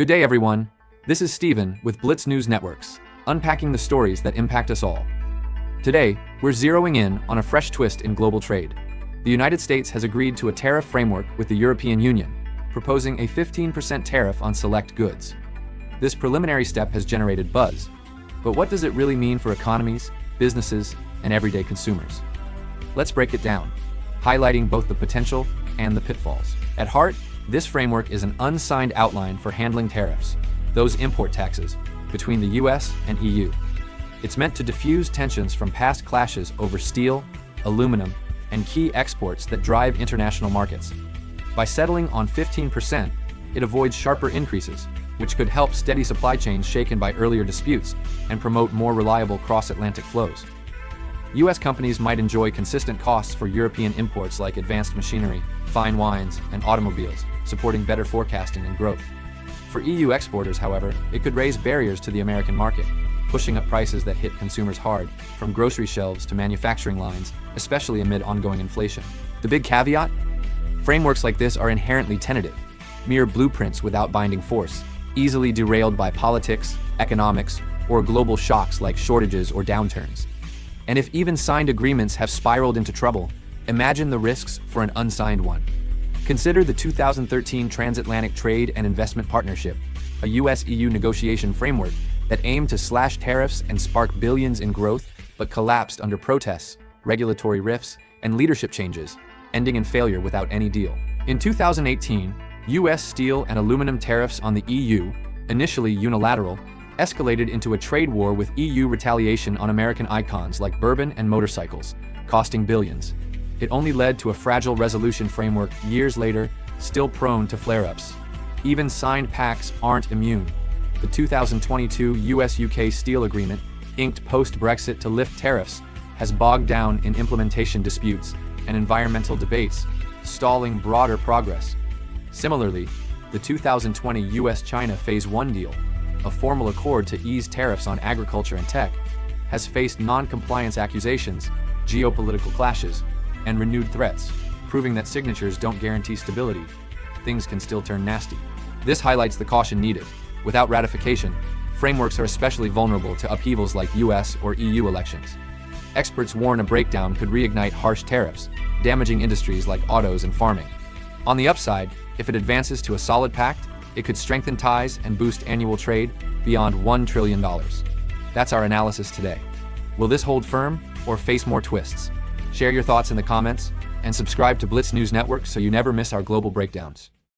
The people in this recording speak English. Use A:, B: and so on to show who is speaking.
A: Good day, everyone. This is Steven with Blitz News Networks, unpacking the stories that impact us all. Today, we're zeroing in on a fresh twist in global trade. The United States has agreed to a tariff framework with the European Union, proposing a 15% tariff on select goods. This preliminary step has generated buzz. But what does it really mean for economies, businesses, and everyday consumers? Let's break it down, highlighting both the potential and the pitfalls. At heart, this framework is an unsigned outline for handling tariffs, those import taxes, between the US and EU. It's meant to diffuse tensions from past clashes over steel, aluminum, and key exports that drive international markets. By settling on 15%, it avoids sharper increases, which could help steady supply chains shaken by earlier disputes and promote more reliable cross-Atlantic flows. US companies might enjoy consistent costs for European imports like advanced machinery, fine wines, and automobiles, supporting better forecasting and growth. For EU exporters, however, it could raise barriers to the American market, pushing up prices that hit consumers hard, from grocery shelves to manufacturing lines, especially amid ongoing inflation. The big caveat? Frameworks like this are inherently tentative, mere blueprints without binding force, easily derailed by politics, economics, or global shocks like shortages or downturns. And if even signed agreements have spiraled into trouble, imagine the risks for an unsigned one. Consider the 2013 Transatlantic Trade and Investment Partnership, a US-EU negotiation framework that aimed to slash tariffs and spark billions in growth, but collapsed under protests, regulatory rifts, and leadership changes, ending in failure without any deal. In 2018, US steel and aluminum tariffs on the EU, initially unilateral, escalated into a trade war with EU retaliation on American icons like bourbon and motorcycles, costing billions. It only led to a fragile resolution framework years later, still prone to flare-ups. Even signed pacts aren't immune. The 2022 US-UK steel agreement, inked post-Brexit to lift tariffs, has bogged down in implementation disputes and environmental debates, stalling broader progress. Similarly, the 2020 US-China Phase 1 deal, a formal accord to ease tariffs on agriculture and tech, has faced non-compliance accusations, geopolitical clashes, and renewed threats, proving that signatures don't guarantee stability. Things can still turn nasty. This highlights the caution needed. Without ratification, frameworks are especially vulnerable to upheavals like US or EU elections. Experts warn a breakdown could reignite harsh tariffs, damaging industries like autos and farming. On the upside, if it advances to a solid pact, it could strengthen ties and boost annual trade beyond $1 trillion. That's our analysis today. Will this hold firm or face more twists? Share your thoughts in the comments and subscribe to Blitz News Network so you never miss our global breakdowns.